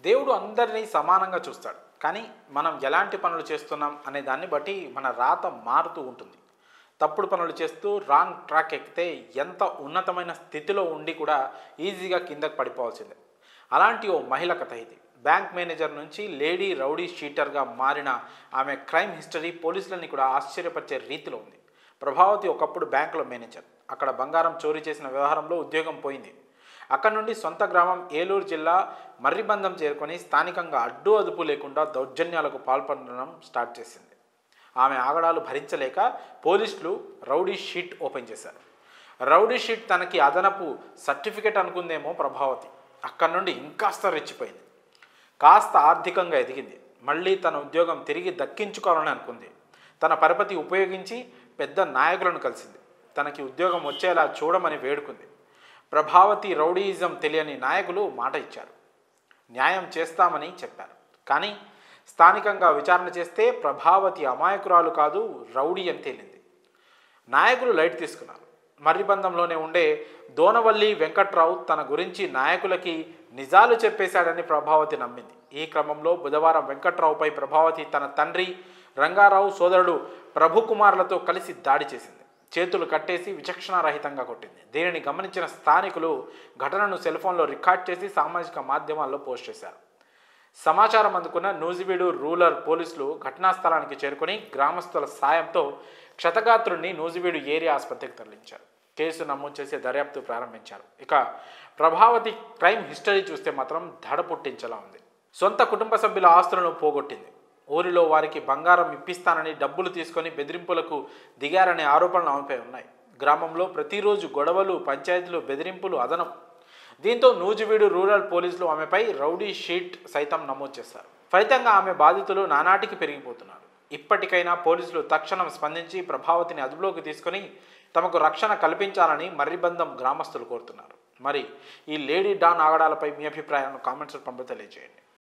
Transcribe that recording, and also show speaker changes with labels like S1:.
S1: దేవుడు అందరినీ సమానంగా చూస్తాడు. కానీ మనం ఎలాంటి పనులు చేస్తున్నాం అనే దాన్ని బట్టి మన రాత మారుతూ ఉంటుంది. తప్పుడు పనులు చేస్తూ రాంగ్ ట్రాక్ ఎక్కితే ఎంత ఉన్నతమైన స్థితిలో ఉండి కూడా ఈజీగా కిందకు పడిపోవాల్సిందే. అలాంటి ఓ మహిళ కథ ఇది. బ్యాంక్ మేనేజర్ నుంచి లేడీ రౌడీ షీటర్గా మారిన ఆమె క్రైమ్ హిస్టరీ పోలీసులని కూడా ఆశ్చర్యపరిచే రీతిలో ఉంది. ప్రభావతి ఒకప్పుడు బ్యాంకులో మేనేజర్. అక్కడ బంగారం చోరీ చేసిన వ్యవహారంలో ఉద్యోగం పోయింది. అక్కడి నుండి సొంత గ్రామం ఏలూరు జిల్లా మర్రిబందం చేరుకొని స్థానికంగా అడ్డు అదుపు లేకుండా దౌర్జన్యాలకు పాల్పడడం స్టార్ట్ చేసింది. ఆమె ఆగడాలు భరించలేక పోలీసులు రౌడీ షీట్ ఓపెన్ చేశారు. రౌడీ షీట్ తనకి అదనపు సర్టిఫికెట్ అనుకుందేమో ప్రభావతి. అక్కడి నుండి ఇంకాస్త రెచ్చిపోయింది. కాస్త ఆర్థికంగా ఎదిగింది. మళ్ళీ తన ఉద్యోగం తిరిగి దక్కించుకోవాలని అనుకుంది. తన పరపతి ఉపయోగించి పెద్ద నాయకులను కలిసింది. తనకి ఉద్యోగం వచ్చేలా చూడమని వేడుకుంది. ప్రభావతి రౌడీయిజం తెలియని నాయకులు మాట ఇచ్చారు. న్యాయం చేస్తామని చెప్పారు. కానీ స్థానికంగా విచారణ చేస్తే ప్రభావతి అమాయకురాలు కాదు, రౌడీ అని తేలింది. నాయకులు లైట్ తీసుకున్నారు. మర్రిబందంలోనే ఉండే దోనవల్లి వెంకట్రావు తన గురించి నాయకులకి నిజాలు చెప్పేశాడని ప్రభావతి నమ్మింది. ఈ క్రమంలో బుధవారం వెంకట్రావుపై ప్రభావతి తన తండ్రి రంగారావు సోదరుడు ప్రభుకుమార్లతో కలిసి దాడి చేసింది. చేతులు కట్టేసి విచక్షణారహితంగా కొట్టింది. దీనిని గమనించిన స్థానికులు ఘటనను సెల్ఫోన్లో రికార్డ్ చేసి సామాజిక మాధ్యమాల్లో పోస్ట్ చేశారు. సమాచారం అందుకున్న నూజివీడు రూరల్ పోలీసులు ఘటనా స్థలానికి చేరుకుని గ్రామస్తుల సాయంతో క్షతగాత్రుడిని నూజివీడు ఏరియా ఆసుపత్రికి తరలించారు. కేసు నమోదు చేసి దర్యాప్తు ప్రారంభించారు. ఇక ప్రభావతి క్రైమ్ హిస్టరీ చూస్తే మాత్రం దడ పుట్టించేలా ఉంది. సొంత కుటుంబ సభ్యుల ఆస్తులను పోగొట్టింది. ఊరిలో వారికి బంగారం ఇప్పిస్తానని డబ్బులు తీసుకొని బెదిరింపులకు దిగారనే ఆరోపణలు ఆమెపై ఉన్నాయి. గ్రామంలో ప్రతిరోజు గొడవలు, పంచాయతీలు, బెదిరింపులు అదనం. దీంతో నూజివీడు రూరల్ పోలీసులు ఆమెపై రౌడీ షీట్ సైతం నమోదు చేశారు. ఫలితంగా ఆమె బాధితులు నానాటికి పెరిగిపోతున్నారు. ఇప్పటికైనా పోలీసులు తక్షణం స్పందించి ప్రభావతిని అదుపులోకి తీసుకొని తమకు రక్షణ కల్పించాలని మర్రిబందం గ్రామస్తులు కోరుతున్నారు. మరి ఈ లేడీ డాన్ ఆగడాలపై మీ అభిప్రాయాలను కామెంట్స్ రూపంలో తెలియజేయండి.